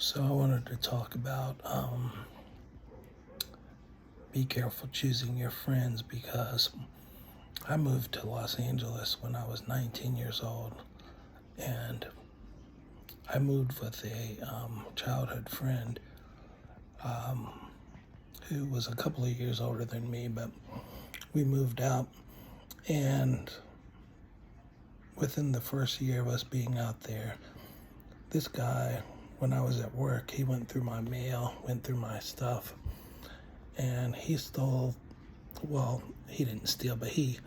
So I wanted to talk about be careful choosing your friends because I moved to Los Angeles when I was 19 years old, and I moved with a childhood friend who was a couple of years older than me, but we moved out, and within the first year of us being out there, this guy, when I was at work, he went through my mail, went through my stuff, and he stole, well, he didn't steal, but he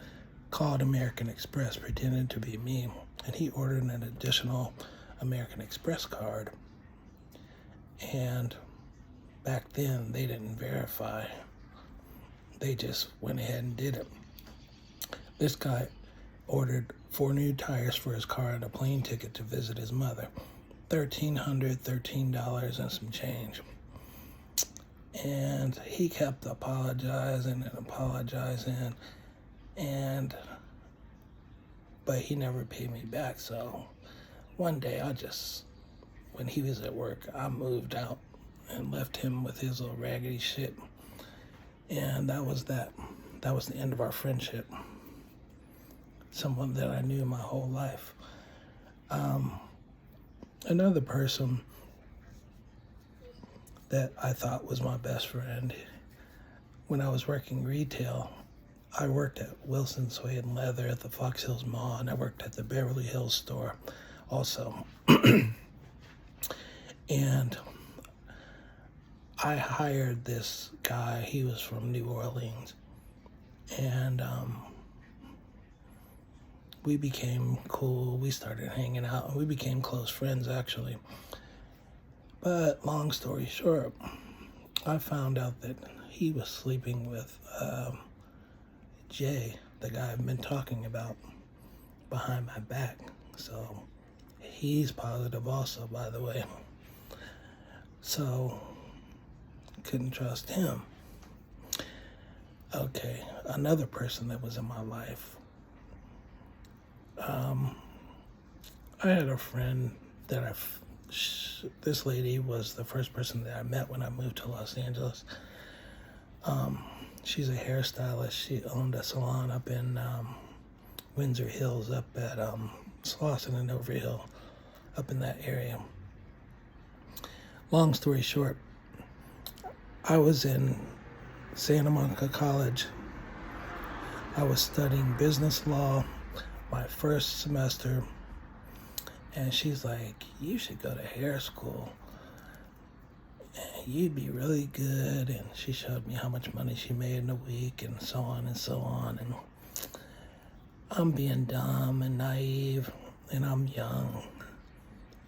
called American Express, pretended to be me, and he ordered an additional American Express card. And back then, they didn't verify. They just went ahead and did it. This guy ordered 4 new tires for his car and a plane ticket to visit his mother. $1,313 and some change. And he kept apologizing and apologizing, but he never paid me back. So one day when he was at work, I moved out and left him with his little raggedy shit. And that was that. That was the end of our friendship. Someone that I knew my whole life. Another person that I thought was my best friend, when I was working retail, I worked at Wilson Suede and Leather at the Fox Hills Mall, and I worked at the Beverly Hills store also. And I hired this guy. He was from New Orleans, and we became cool. We started hanging out, and we became close friends, actually. But long story short, I found out that he was sleeping with Jay, the guy I've been talking about, behind my back. So he's positive also, by the way. So couldn't trust him. Okay, another person that was in my life. I had a friend that this lady was the first person that I met when I moved to Los Angeles. She's a hairstylist. She owned a salon up in Windsor Hills, up at Slauson and Overhill, up in that area. Long story short, I was in Santa Monica College. I was studying business law my first semester, and she's like, you should go to hair school. You'd be really good. And she showed me how much money she made in a week and so on and so on. And I'm being dumb and naive, and I'm young.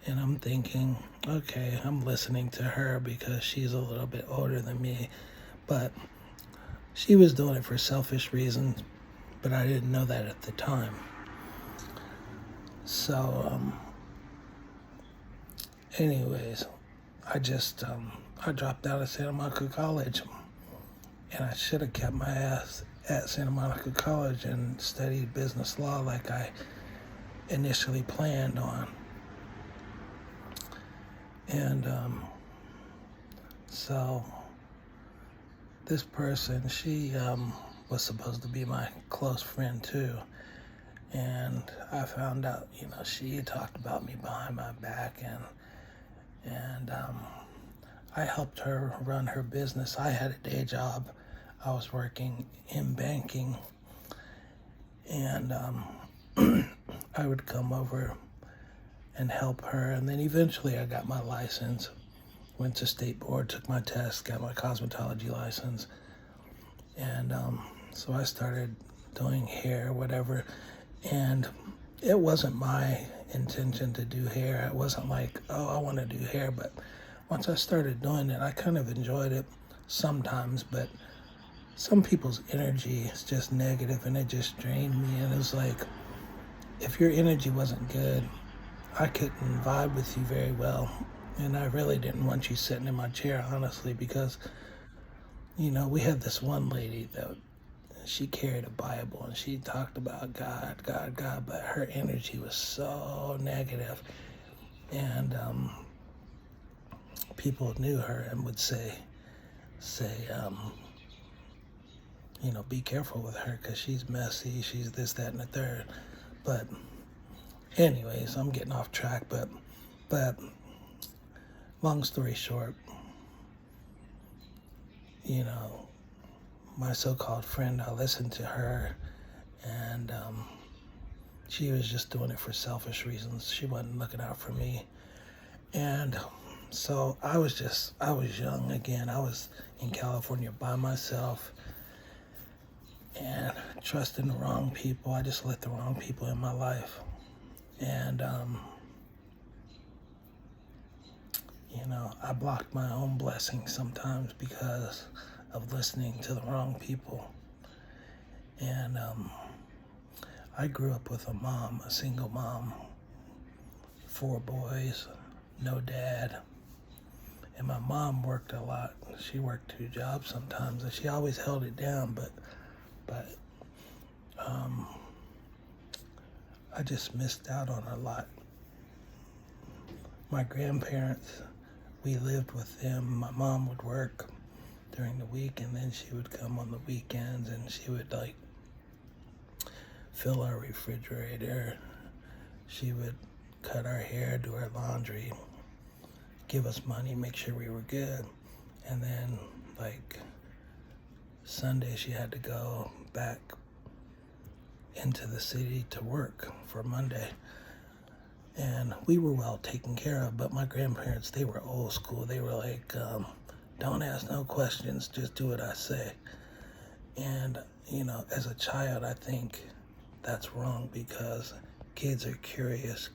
And I'm thinking, okay, I'm listening to her because she's a little bit older than me. But she was doing it for selfish reasons, but I didn't know that at the time. So, anyways, I dropped out of Santa Monica College, and I should have kept my ass at Santa Monica College and studied business law like I initially planned on. And so this person, she was supposed to be my close friend too. And I found out, she had talked about me behind my back, and I helped her run her business. I had a day job. I was working in banking, and I would come over and help her. And then eventually I got my license, went to state board, took my test, got my cosmetology license. And so I started doing hair, whatever. And it wasn't my intention to do hair. It wasn't like, oh, I want to do hair. But once I started doing it, I kind of enjoyed it sometimes. But some people's energy is just negative, and it just drained me. And it was like, if your energy wasn't good, I couldn't vibe with you very well. And I really didn't want you sitting in my chair, honestly, because, we had this one lady that she carried a Bible, and she talked about God, but her energy was so negative. And people knew her and would say, be careful with her because she's messy, she's this, that, and the third. But anyways, I'm getting off track, but long story short, my so-called friend, I listened to her, and she was just doing it for selfish reasons. She wasn't looking out for me. And so I was young again. I was in California by myself and trusting the wrong people. I just let the wrong people in my life. And, I blocked my own blessings sometimes because of listening to the wrong people. And I grew up with a single mom, 4 boys, no dad. And my mom worked a lot. She worked 2 jobs sometimes, and she always held it down, but I just missed out on a lot. My grandparents, we lived with them. My mom would work during the week, and then she would come on the weekends, and she would fill our refrigerator. She would cut our hair, do our laundry, give us money, make sure we were good. And then Sunday she had to go back into the city to work for Monday. And we were well taken care of, but my grandparents, they were old school. They were like, don't ask no questions, just do what I say. And, as a child, I think that's wrong because kids are curious,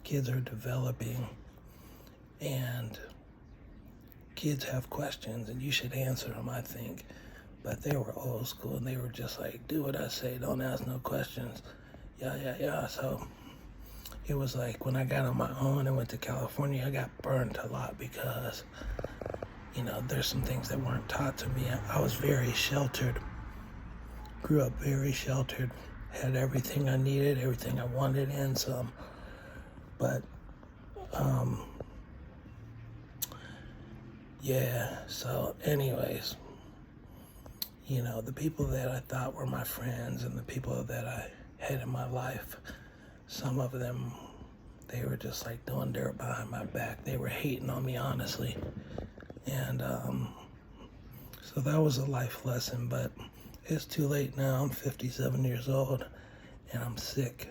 kids are developing, and kids have questions, and you should answer them, I think. But they were old school, and they were just like, do what I say, don't ask no questions. Yeah. So it was like when I got on my own and went to California, I got burned a lot because, there's some things that weren't taught to me. I was very sheltered, grew up very sheltered, had everything I needed, everything I wanted, and some. But, so anyways, the people that I thought were my friends and the people that I had in my life, some of them, they were just like doing dirt behind my back. They were hating on me, honestly. And so that was a life lesson, but it's too late now. I'm 57 years old and I'm sick.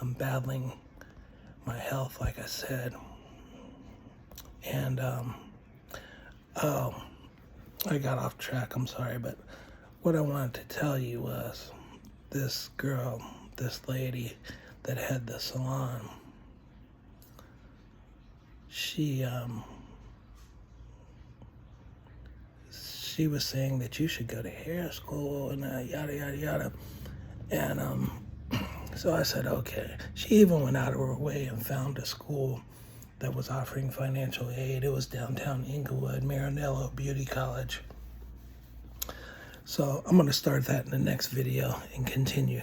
I'm battling my health, like I said. And, I got off track, I'm sorry, but what I wanted to tell you was this girl, this lady that had the salon, she was saying that you should go to hair school and yada, yada, yada. And so I said, okay. She even went out of her way and found a school that was offering financial aid. It was downtown Inglewood, Maranello Beauty College. So I'm going to start that in the next video and continue.